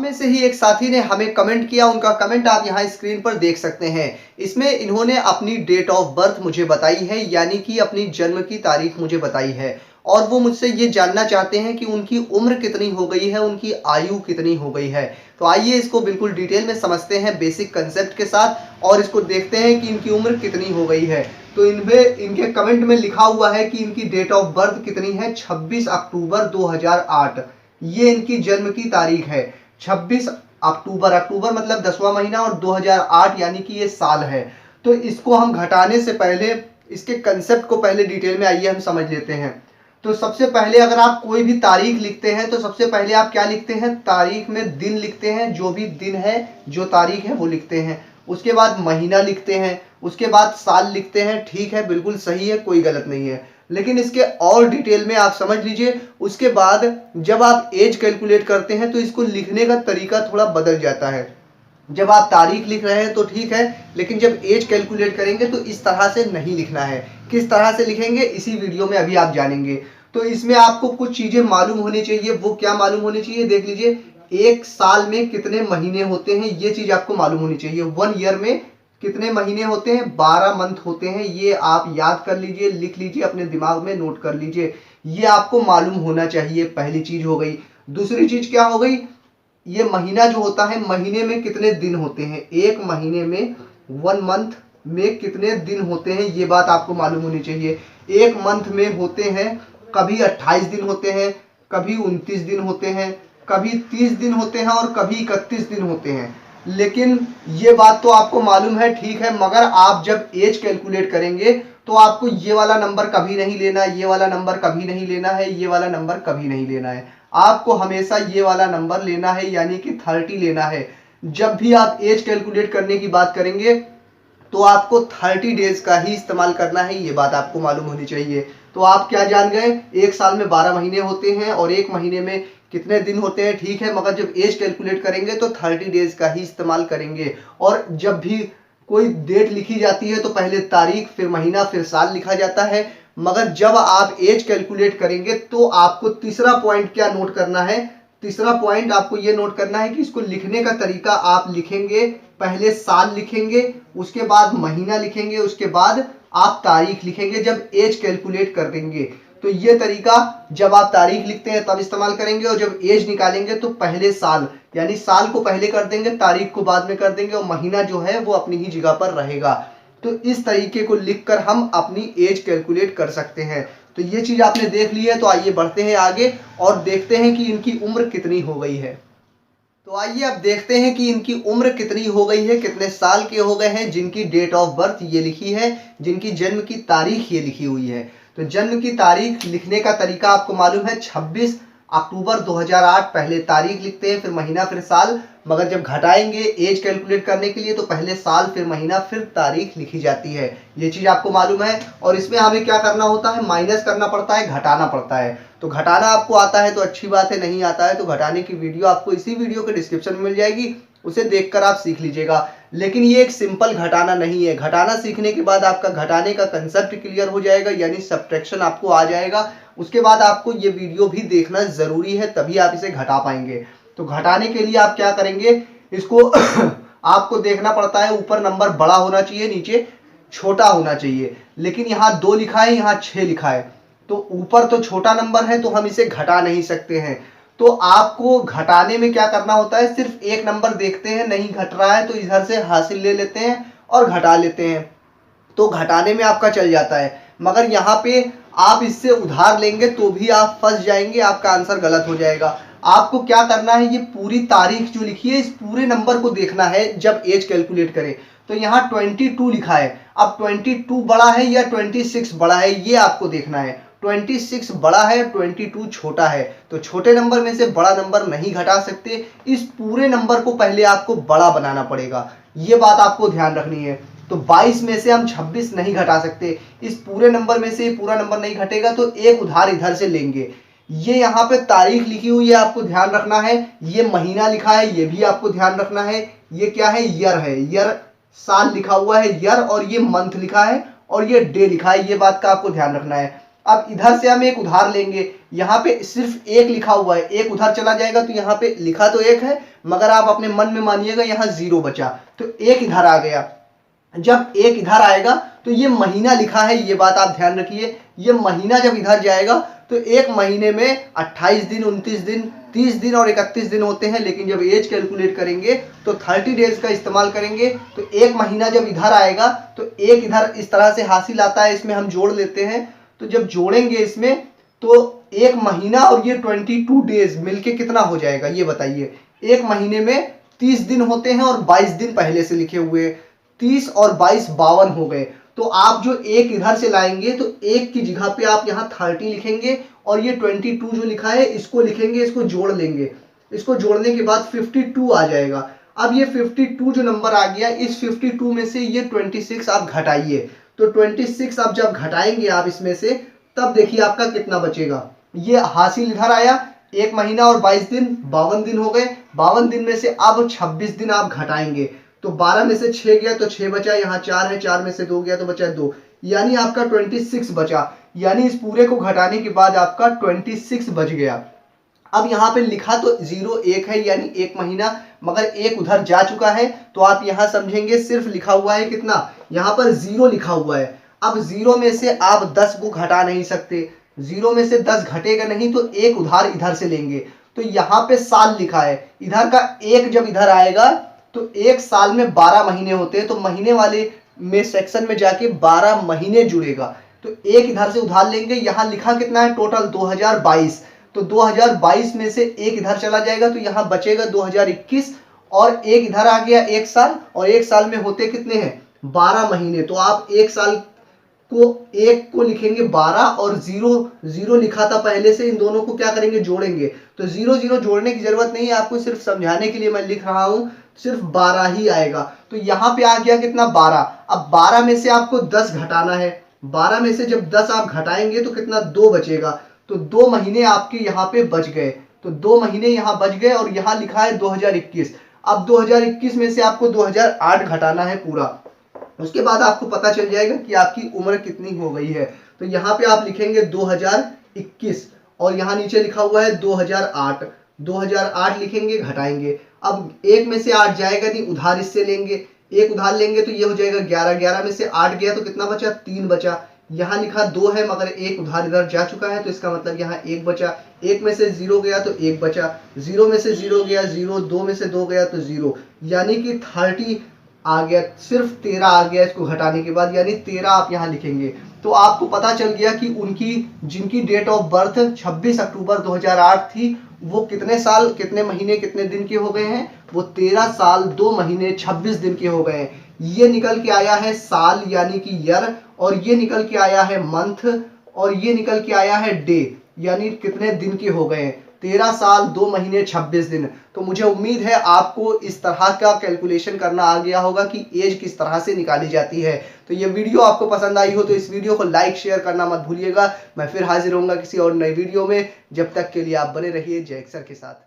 में से ही एक साथी ने हमें कमेंट किया, उनका कमेंट आप यहाँ स्क्रीन पर देख सकते हैं। इसमें इन्होंने अपनी डेट ऑफ बर्थ मुझे बताई है, यानी कि अपनी जन्म की तारीख मुझे बताई है, और वो मुझसे ये जानना चाहते हैं कि उनकी उम्र कितनी हो गई है, उनकी आयु कितनी हो गई है। तो आइए इसको बिल्कुल डिटेल में समझते हैं बेसिक कंसेप्ट के साथ, और इसको देखते हैं कि इनकी उम्र कितनी हो गई है। तो इनके कमेंट में लिखा हुआ है कि इनकी डेट ऑफ बर्थ कितनी है, 26 अक्टूबर 2008। ये इनकी जन्म की तारीख है, 26 अक्टूबर। अक्टूबर मतलब 10वां महीना, और 2008 यानी कि ये साल है। तो इसको हम घटाने से पहले इसके कंसेप्ट को पहले डिटेल में आइए हम समझ लेते हैं। तो सबसे पहले अगर आप कोई भी तारीख लिखते हैं तो सबसे पहले आप क्या लिखते हैं, तारीख में दिन लिखते हैं, जो भी दिन है, जो तारीख है वो लिखते हैं। उसके बाद महीना लिखते हैं, उसके बाद साल लिखते हैं। ठीक है, बिल्कुल सही है, कोई गलत नहीं है। लेकिन इसके और डिटेल में आप समझ लीजिए। उसके बाद जब आप एज कैलकुलेट करते हैं तो इसको लिखने का तरीका थोड़ा बदल जाता है। जब आप तारीख लिख रहे हैं तो ठीक है, लेकिन जब एज कैलकुलेट करेंगे तो इस तरह से नहीं लिखना है। किस तरह से लिखेंगे इसी वीडियो में अभी आप जानेंगे। तो इसमें आपको कुछ चीजें मालूम होनी चाहिए। वो क्या मालूम होनी चाहिए, देख लीजिए। एक साल में कितने महीने होते हैं, ये चीज आपको मालूम होनी चाहिए। 1 ईयर में कितने महीने होते हैं, 12 मंथ होते हैं। ये आप याद कर लीजिए, लिख लीजिए, अपने दिमाग में नोट कर लीजिए। ये आपको मालूम होना चाहिए, पहली चीज हो गई। दूसरी चीज क्या हो गई, ये महीना जो होता है, महीने में कितने दिन होते हैं। एक महीने में 1 मंथ में कितने दिन होते हैं, ये बात आपको मालूम होनी चाहिए। एक मंथ में होते हैं कभी 28 दिन होते हैं, कभी 29 दिन होते हैं, कभी 30 दिन होते हैं, और कभी 31 दिन होते हैं। लेकिन ये बात तो आपको मालूम है, ठीक है, मगर आप जब एज कैलकुलेट करेंगे तो आपको ये वाला नंबर कभी नहीं लेना, ये वाला नंबर कभी नहीं लेना है, ये वाला नंबर कभी नहीं लेना है। आपको हमेशा ये वाला नंबर लेना है, यानी कि 30 लेना है। जब भी आप एज कैलकुलेट करने की बात करेंगे तो आपको 30 डेज का ही इस्तेमाल करना है, ये बात आपको मालूम होनी चाहिए। तो आप क्या जान गए, एक साल में 12 महीने होते हैं और एक महीने में कितने दिन होते हैं, ठीक है, मगर जब एज कैलकुलेट करेंगे तो 30 डेज का ही इस्तेमाल करेंगे। और जब भी कोई डेट लिखी जाती है तो पहले तारीख, फिर महीना, फिर साल लिखा जाता है। मगर जब आप एज कैलकुलेट करेंगे तो आपको तीसरा पॉइंट क्या नोट करना है, तीसरा पॉइंट आपको ये नोट करना है कि इसको लिखने का तरीका आप लिखेंगे, पहले साल लिखेंगे, उसके बाद महीना लिखेंगे, उसके बाद आप तारीख लिखेंगे जब एज कैलकुलेट कर देंगे। तो ये तरीका जब आप तारीख लिखते हैं तब इस्तेमाल करेंगे, और जब एज निकालेंगे तो पहले साल, यानी साल को पहले कर देंगे, तारीख को बाद में कर देंगे, और महीना जो है वो अपनी ही जगह पर रहेगा। तो इस तरीके को लिखकर हम अपनी एज कैलकुलेट कर सकते हैं। तो ये चीज आपने देख ली है। तो आइए बढ़ते हैं आगे और देखते हैं कि इनकी उम्र कितनी हो गई है। तो आइए अब देखते हैं कि इनकी उम्र कितनी हो गई है, कितने साल के हो गए हैं। जिनकी डेट ऑफ बर्थ ये लिखी है, जिनकी जन्म की तारीख ये लिखी हुई है। तो जन्म की तारीख लिखने का तरीका आपको मालूम है, 26 अक्टूबर 2008 पहले तारीख लिखते हैं, फिर महीना, फिर साल। मगर जब घटाएंगे एज कैलकुलेट करने के लिए तो पहले साल, फिर महीना, फिर तारीख लिखी जाती है। ये चीज आपको मालूम है। और इसमें हमें क्या करना होता है, माइनस करना पड़ता है, घटाना पड़ता है। तो घटाना आपको आता है तो अच्छी बात है, नहीं आता है तो घटाने की वीडियो आपको इसी वीडियो के डिस्क्रिप्शन में मिल जाएगी, उसे देखकर आप सीख लीजिएगा। लेकिन ये एक सिंपल घटाना नहीं है। घटाना सीखने के बाद आपका घटाने का कंसेप्ट क्लियर हो जाएगा, यानी सब्ट्रैक्शन आपको आ जाएगा। उसके बाद आपको ये वीडियो भी देखना जरूरी है, तभी आप इसे घटा पाएंगे। तो घटाने के लिए आप क्या करेंगे, इसको आपको देखना पड़ता है, ऊपर नंबर बड़ा होना चाहिए, नीचे छोटा होना चाहिए। लेकिन यहाँ 2 लिखा है, यहाँ 6 लिखा है, तो ऊपर तो छोटा नंबर है तो हम इसे घटा नहीं सकते हैं। तो आपको घटाने में क्या करना होता है, सिर्फ एक नंबर देखते हैं, नहीं घट रहा है तो इधर से हासिल ले लेते हैं और घटा लेते हैं, तो घटाने में आपका चल जाता है। मगर यहाँ पे आप इससे उधार लेंगे तो भी आप फंस जाएंगे, आपका आंसर गलत हो जाएगा। आपको क्या करना है, ये पूरी तारीख जो लिखी है इस पूरे नंबर को देखना है जब एज कैलकुलेट करें। तो यहाँ 22 लिखा है, अब 22 बड़ा है या 26 बड़ा है, ये आपको देखना है। 26 बड़ा है, 22 छोटा है। तो छोटे नंबर में से बड़ा नंबर नहीं घटा सकते, इस पूरे नंबर को पहले आपको बड़ा बनाना पड़ेगा, ये बात आपको ध्यान रखनी है। तो 22 में से हम 26 नहीं घटा सकते, इस पूरे नंबर में से पूरा नंबर नहीं घटेगा, तो एक उधार इधर से लेंगे। ये यहाँ पे तारीख लिखी हुई है, आपको ध्यान रखना है। ये महीना लिखा है, ये भी आपको ध्यान रखना है। ये क्या है, ईयर है, ईयर, साल लिखा हुआ है ईयर, और ये मंथ लिखा है, और ये डे लिखा है, ये बात का आपको ध्यान रखना है। अब इधर से हम एक उधार लेंगे, यहाँ पे सिर्फ एक लिखा हुआ है, एक उधार चला जाएगा तो यहाँ पे लिखा तो एक है मगर आप अपने मन में मानिएगा यहाँ 0 बचा, तो एक इधर आ गया। जब एक इधर आएगा तो ये महीना लिखा है, ये बात आप ध्यान रखिए, ये महीना जब इधर जाएगा तो एक महीने में 28 दिन, 29 दिन, 30 दिन और 31 दिन होते हैं, लेकिन जब एज कैलकुलेट करेंगे तो 30 डेज का इस्तेमाल करेंगे। तो एक महीना जब इधर आएगा तो एक इधर इस तरह से हासिल आता है, इसमें हम जोड़ लेते हैं। तो जब जोड़ेंगे इसमें तो एक महीना और ये 22 डेज मिलके कितना हो जाएगा ये बताइए। एक महीने में 30 दिन होते हैं और 22 दिन पहले से लिखे हुए, 30 और 22 52 हो गए। तो आप जो एक इधर से लाएंगे तो एक की जगह पे आप यहाँ 30 लिखेंगे और ये 22 जो लिखा है इसको लिखेंगे, इसको जोड़ लेंगे, इसको जोड़ने के बाद 52 आ जाएगा। अब ये 52 जो नंबर आ गया, इस 52 में से ये 26 आप घटाइए, तो 26 आप जब घटाएंगे आप इसमें से, तब देखिए आपका कितना बचेगा। ये हासिल इधर आया, एक महीना और 22 दिन 52 दिन हो गए। 52 दिन में से अब 26 दिन आप घटाएंगे, तो 12 में से 6 गया तो 6 बचा, यहाँ 4 है, 4 में से 2 गया तो बचा 2, यानी आपका 26 बचा। यानी इस पूरे को घटाने के बाद आपका 26 बच गया। अब यहाँ पे लिखा तो 0 1 है यानी एक महीना, मगर एक उधर जा चुका है, तो आप यहाँ समझेंगे सिर्फ लिखा हुआ है कितना, यहाँ पर 0 लिखा हुआ है। अब 0 में से आप 10 को घटा नहीं सकते, 0 में से 10 घटेगा नहीं, तो एक उधार इधर से लेंगे। तो यहाँ पे साल लिखा है, इधर का एक जब इधर आएगा तो एक साल में 12 महीने होते हैं, तो महीने वाले में सेक्शन में जाके 12 महीने जुड़ेगा। तो एक इधर से उधार लेंगे, यहाँ लिखा कितना है टोटल 2022, तो 2022 में से एक इधर चला जाएगा तो यहाँ बचेगा 2021, और एक इधर आ गया एक साल, और एक साल में होते कितने हैं 12 महीने। तो आप एक साल को एक को लिखेंगे 12 और 0 लिखा था पहले से, इन दोनों को क्या करेंगे जोड़ेंगे। तो 0 जोड़ने की जरूरत नहीं है, आपको सिर्फ समझाने के लिए मैं लिख रहा हूं, सिर्फ 12 ही आएगा। तो यहाँ पे आ गया कितना 12। अब 12 में से आपको 10 घटाना है, 12 में से जब 10 आप घटाएंगे तो कितना 2 बचेगा, तो 2 महीने आपके यहाँ पे बच गए। तो 2 महीने यहाँ बच गए और यहाँ लिखा है 2021। अब 2021 में से आपको 2008 घटाना है पूरा, उसके बाद आपको पता चल जाएगा कि आपकी उम्र कितनी हो गई है। तो यहाँ पे आप लिखेंगे 2021 और यहाँ नीचे लिखा हुआ है 2008, 2008 लिखेंगे, घटाएंगे। अब एक में से 8 जाएगा नहीं, उधार इससे लेंगे, एक उधार लेंगे तो ये हो जाएगा 11, 11 में से 8 गया तो कितना बचा 3 बचा। यहाँ लिखा 2 है मगर एक उधार इधर जा चुका है, तो इसका मतलब यहाँ 1 बचा। एक में से 0 गया तो 1 बचा, 0 में से 0 गया 0, 2 में से 2 गया तो 0, यानी कि 30 आ गया, सिर्फ 13 आ गया इसको घटाने के बाद, यानी 13 आप यहाँ लिखेंगे। तो आपको पता चल गया कि उनकी जिनकी डेट ऑफ बर्थ 26 अक्टूबर 2008 थी, वो कितने साल कितने महीने कितने दिन के हो गए हैं, वो 13 साल 2 महीने 26 दिन के हो गए हैं। ये निकल के आया है साल यानी कि ईयर, और ये निकल के आया है मंथ, और ये निकल के आया है डे, यानी कितने दिन के हो गए हैं 13 साल 2 महीने 26 दिन। तो मुझे उम्मीद है आपको इस तरह का कैलकुलेशन करना आ गया होगा कि एज किस तरह से निकाली जाती है। तो ये वीडियो आपको पसंद आई हो तो इस वीडियो को लाइक शेयर करना मत भूलिएगा। मैं फिर हाजिर होऊंगा किसी और नए वीडियो में, जब तक के लिए आप बने रहिए जय अक्षर के साथ।